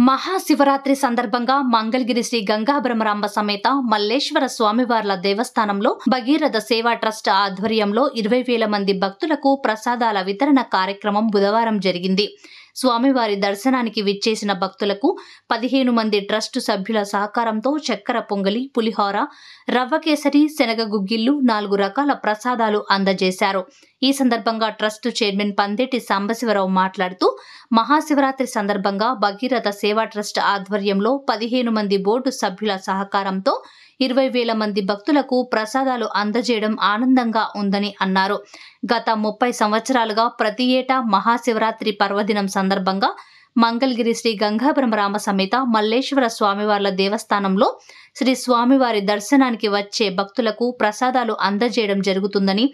మహాశివరాత్రి సందర్భంగా మంగళగిరి శ్రీ గంగాభ్రమరాంబ సమేత మల్లేశ్వర స్వామివార్ల దేవస్థానంలో భగీరథ సేవా ట్రస్ట్ ఆధ్వర్యంలో 20,000 మంది భక్తులకు ప్రసాదాల వితరణ కార్యక్రమం బుధవారం జరిగింది. స్వామివారి దర్శనానికి విచ్చేసిన భక్తులకు 15 మంది ట్రస్టు సభ్యుల సహకారంతో చక్కెర పొంగలి, పులిహోర, రవ్వ కేసరి, శనగ గుగ్గిళ్లు, 4 రకాల ప్రసాదాలు అందజేశారు. ఈ సందర్భంగా ట్రస్టు చైర్మన్ పందేటి సాంబశివరావు మాట్లాడుతూ, మహాశివరాత్రి సందర్భంగా భగీరథ సేవా ట్రస్ట్ ఆధ్వర్యంలో 15 మంది బోర్డు సభ్యుల సహకారంతో 20,000 మంది భక్తులకు ప్రసాదాలు అందజేయడం ఆనందంగా ఉందని అన్నారు. గత 30 సంవత్సరాలుగా ప్రతి ఏటా మహాశివరాత్రి పర్వదినం సందర్భంగా మంగళగిరి శ్రీ గంగాభ్రమరాంబ సమేత మల్లేశ్వర స్వామివార్ల దేవస్థానంలో శ్రీ స్వామివారి దర్శనానికి వచ్చే భక్తులకు ప్రసాదాలు అందజేయడం జరుగుతుందని,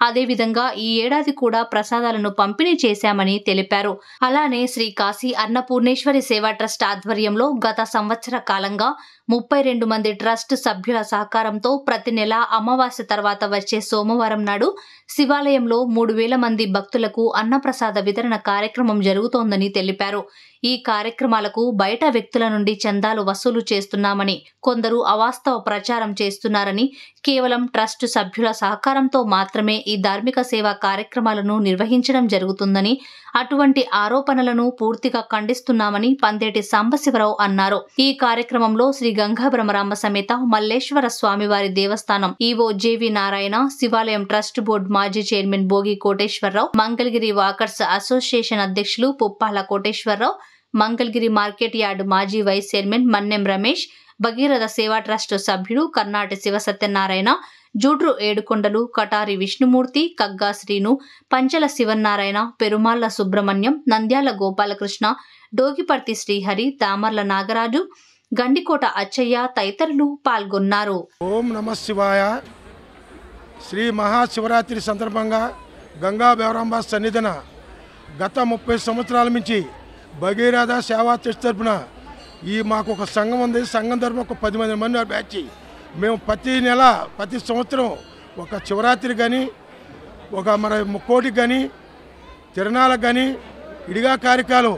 అదేవిధంగా ఈ ఏడాది కూడా ప్రసాదాలను పంపిణీ చేశామని తెలిపారు. అలానే శ్రీ కాశీ అన్నపూర్ణేశ్వరి సేవా ట్రస్ట్ ఆధ్వర్యంలో గత సంవత్సర కాలంగా 32 మంది ట్రస్ట్ సభ్యుల సహకారంతో ప్రతి నెల అమావాస్య తర్వాత వచ్చే సోమవారం నాడు శివాలయంలో 3,000 మంది భక్తులకు అన్నప్రసాద వితరణ కార్యక్రమం జరుగుతోందని తెలిపారు. ఈ కార్యక్రమాలకు బయట వ్యక్తుల నుండి చందాలు వసూలు చేస్తున్నామని, కొందరు అవాస్తవ ప్రచారం చేస్తున్నారని, కేవలం ట్రస్ట్ సభ్యుల సహకారంతో మాత్రమే ఈ ధార్మిక సేవా కార్యక్రమాలను నిర్వహించడం జరుగుతుందని, అటువంటి ఆరోపణలను పూర్తిగా ఖండిస్తున్నామని పందేటి సాంబశివరావు అన్నారు. ఈ కార్యక్రమంలో శ్రీ గంగాభ్రమరాంబ సమేత మల్లేశ్వర స్వామివారి దేవస్థానం ఈవో జేవి నారాయణ, శివాలయం ట్రస్ట్ బోర్డు మాజీ chairman Bhogi Koteswararao, Mangalagiri walkers association అధ్యక్షులు పుప్పాల కోటేశ్వరరావు, మంగళగిరి మార్కెట్ యార్డు మాజీ వైస్ చైర్మన్ మన్నెం రమేష్, భగీరథ సేవా ట్రస్ట్ సభ్యుడు కర్నాటి శివసత్యనారాయణ, జూడ్రు ఏడుకొండలు, కటారి విష్ణుమూర్తి, కగ్గా శ్రీను, పంచల శివనారాయణ, పెరుమాళ్ల సుబ్రహ్మణ్యం, నంద్యాల గోపాలకృష్ణ, డోగిపర్తి శ్రీహరి, తామర్ల నాగరాజు, గండికోట అచ్చయ్య తదితరులు పాల్గొన్నారు. ఓం నమః శివాయ. శ్రీ మహాశివరాత్రి సందర్భంగా గంగాభ్రమరాంబ సన్నిధిన గత 30 సంవత్సరాల నుంచి భగీరథ సేవా ట్రస్ట్ తరపున మాకు ఒక సంఘం ఉంది. సంఘం తరపున ఒక 10 మంది బ్యాచ్. మేము ప్రతి నెల ప్రతి సంవత్సరం ఒక శివరాత్రి కానీ, ఒక మన ముక్కోటికి కానీ, తిరణాలకు కానీ ఇడిగా కార్యక్రమాలు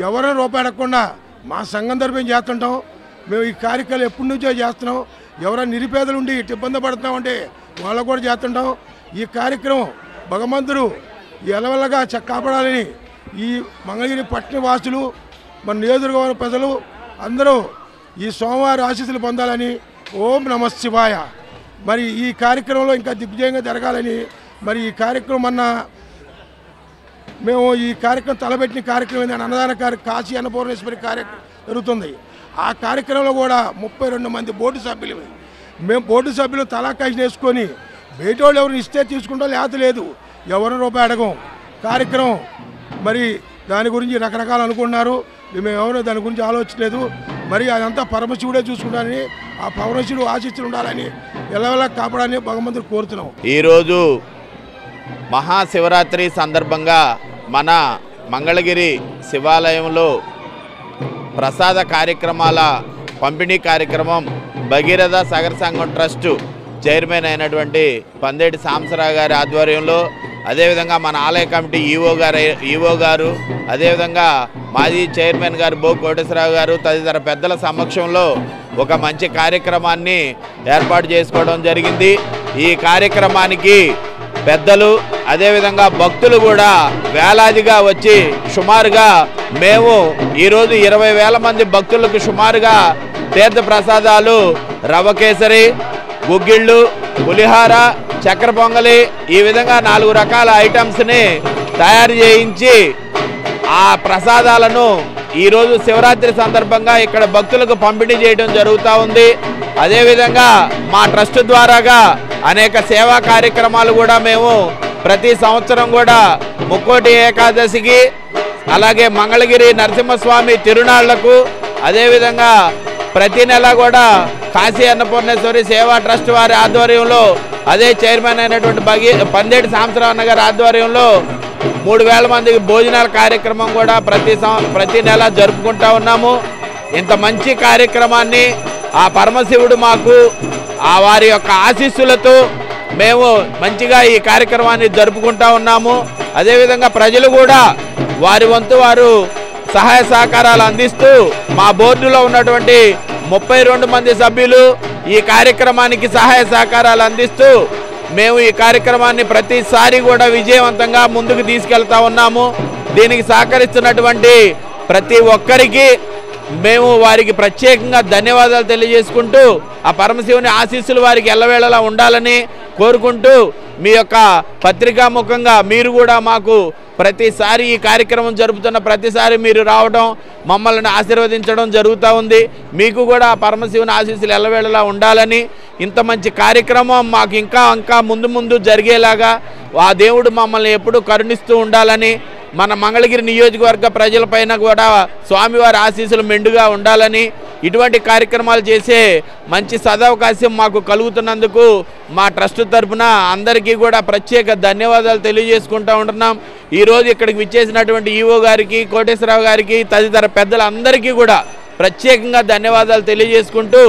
ఎవరైనా రూపాయడకుండా మా సంఘం తరపున చేస్తుంటాం. మేము ఈ కార్యక్రమాలు ఎప్పటి నుంచో చేస్తున్నాం. ఎవరైనా నిరుపేదలు ఉండి ఇబ్బంది పడుతున్నామంటే వాళ్ళకు కూడా చేస్తుంటాం. ఈ కార్యక్రమం భగవంతుడు ఎలవల్లగా కాపాడాలని ఈ మంగళగిరి పట్టణ వాసులు, మన నియోజకవర్గ ప్రజలు అందరూ ఈ సోమవారి ఆశీస్సులు పొందాలని ఓం నమః శివాయ. మరి ఈ కార్యక్రమంలో ఇంకా దిగ్విజయంగా జరగాలని, మరి ఈ కార్యక్రమం మేము ఈ కార్యక్రమం తలపెట్టిన కార్యక్రమం ఏంటంటే అన్నదాన కాశీ అన్నపూర్ణేశ్వరి కార్యక్రమం జరుగుతుంది. ఆ కార్యక్రమంలో కూడా 32 మంది బోర్డు సభ్యులు. మేము బోర్డు సభ్యులు తలాకాశి వేసుకొని బయట వాళ్ళు ఎవరు ఇస్తే తీసుకుంటాం, లేత లేదు, ఎవరు రూపాయి అడగం. కార్యక్రమం మరి దాని గురించి రకరకాలు అనుకున్నారు. మేము ఎవరో దాని గురించి ఆలోచించలేదు. మరి అదంతా పరమశివుడే చూసుకుంటానని, ఆ పరమశివుడు ఆశిస్తులు ఉండాలని, ఎలా కాపాడాలని భగవంతుడు కోరుతున్నాం. ఈరోజు మహాశివరాత్రి సందర్భంగా మన మంగళగిరి శివాలయంలో ప్రసాద కార్యక్రమాల పంపిణీ కార్యక్రమం భగీరథ సాగర సంఘం ట్రస్టు చైర్మన్ అయినటువంటి పందేటి సాంబశివరావు గారి ఆధ్వర్యంలో, అదేవిధంగా మన ఆలయ కమిటీ ఈవో గారు, అదేవిధంగా మాజీ చైర్మన్ గారు భోగి కోటేశ్వరరావు గారు తదితర పెద్దల సమక్షంలో ఒక మంచి కార్యక్రమాన్ని ఏర్పాటు చేసుకోవడం జరిగింది. ఈ కార్యక్రమానికి పెద్దలు అదేవిధంగా భక్తులు కూడా వేలాదిగా వచ్చి సుమారుగా మేము ఈరోజు 20,000 మంది భక్తులకు సుమారుగా తీర్థ ప్రసాదాలు, రవ్వ కేసరి, గుగ్గిళ్ళు, పులిహార, చక్కెర పొంగలి ఈ విధంగా 4 రకాల ఐటమ్స్ని తయారు చేయించి ఆ ప్రసాదాలను ఈరోజు శివరాత్రి సందర్భంగా ఇక్కడ భక్తులకు పంపిణీ చేయడం జరుగుతూ ఉంది. అదేవిధంగా మా ట్రస్ట్ ద్వారాగా అనేక సేవా కార్యక్రమాలు కూడా మేము ప్రతి సంవత్సరం కూడా ముక్కోటి ఏకాదశికి, అలాగే మంగళగిరి నరసింహస్వామి తిరునాళ్లకు, అదేవిధంగా ప్రతి నెల కూడా కాశీ అన్నపూర్ణేశ్వరి సేవా ట్రస్ట్ వారి ఆధ్వర్యంలో, అదే చైర్మన్ అయినటువంటి పందేటి సాంబశివరావు గారి ఆధ్వర్యంలో 3,000 మందికి భోజనాల కార్యక్రమం కూడా ప్రతి నెల జరుపుకుంటూ ఉన్నాము. ఇంత మంచి కార్యక్రమాన్ని ఆ పరమశివుడు మాకు ఆ వారి యొక్క ఆశీస్సులతో మేము మంచిగా ఈ కార్యక్రమాన్ని జరుపుకుంటూ ఉన్నాము. అదేవిధంగా ప్రజలు కూడా వారి వంతు వారు సహాయ సహకారాలు అందిస్తూ మా బోర్డులో ఉన్నటువంటి 32 మంది సభ్యులు ఈ కార్యక్రమానికి సహాయ సహకారాలు అందిస్తూ మేము ఈ కార్యక్రమాన్ని ప్రతిసారి కూడా విజయవంతంగా ముందుకు తీసుకెళ్తా ఉన్నాము. దీనికి సహకరిస్తున్నటువంటి ప్రతి ఒక్కరికి మేము వారికి ప్రత్యేకంగా ధన్యవాదాలు తెలియజేసుకుంటూ ఆ పరమశివుని ఆశీస్సులు వారికి ఎల్లవేళలా ఉండాలని కోరుకుంటూ మీ యొక్క పత్రికాముఖంగా మీరు కూడా మాకు ప్రతిసారి ఈ కార్యక్రమం జరుపుతున్న ప్రతిసారి మీరు రావడం మమ్మల్ని ఆశీర్వదించడం జరుగుతూ ఉంది. మీకు కూడా పరమశివుని ఆశీస్సులు ఎల్లవేళలా ఉండాలని, ఇంత మంచి కార్యక్రమం మాకు ఇంకా ముందు ముందు జరిగేలాగా ఆ దేవుడు మమ్మల్ని ఎప్పుడూ కరుణిస్తూ ఉండాలని, మన మంగళగిరి నియోజకవర్గ ప్రజలపైన కూడా స్వామివారి ఆశీస్సులు మెండుగా ఉండాలని, ఇటువంటి కార్యక్రమాలు చేసే మంచి సదవకాశం మాకు కలుగుతున్నందుకు మా ట్రస్ట్ తరఫున అందరికీ కూడా ప్రత్యేక ధన్యవాదాలు తెలియజేసుకుంటూ ఉంటున్నాం. ఈరోజు ఇక్కడికి విచ్చేసినటువంటి ఈవో గారికి, కోటేశ్వరరావు గారికి, తదితర పెద్దలందరికీ కూడా ప్రత్యేకంగా ధన్యవాదాలు తెలియజేసుకుంటూ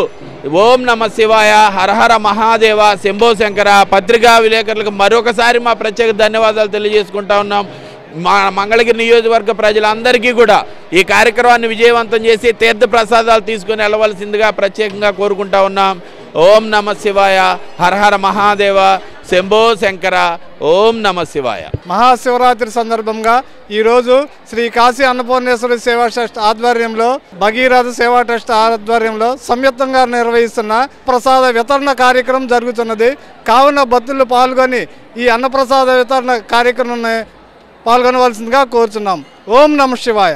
ఓం నమ శివాయ, హరహర మహాదేవ, శంభో శంకర పత్రికా విలేకరులకు మరొకసారి మా ప్రత్యేక ధన్యవాదాలు తెలియజేసుకుంటా ఉన్నాం. మా మంగళగిరి నియోజకవర్గ ప్రజలందరికీ కూడా ఈ కార్యక్రమాన్ని విజయవంతం చేసి తీర్థ ప్రసాదాలు తీసుకుని వెళ్ళవలసిందిగా ప్రత్యేకంగా కోరుకుంటా ఉన్నాం. ఓం నమ శివాయ, హరహర మహాదేవ, శంభో శంకర, ఓం నమ శివాయ. మహాశివరాత్రి సందర్భంగా ఈరోజు శ్రీ కాశీ అన్నపూర్ణేశ్వరి సేవా ట్రస్ట్ ఆధ్వర్యంలో, భగీరథ సేవా ట్రస్ట్ ఆధ్వర్యంలో సంయుక్తంగా నిర్వహిస్తున్న ప్రసాద వితరణ కార్యక్రమం జరుగుతున్నది. కావున భక్తులు పాల్గొని ఈ అన్నప్రసాద వితరణ కార్యక్రమాన్ని పాల్గొనవలసిందిగా కోరుచున్నాం. ఓం నమ శివాయ.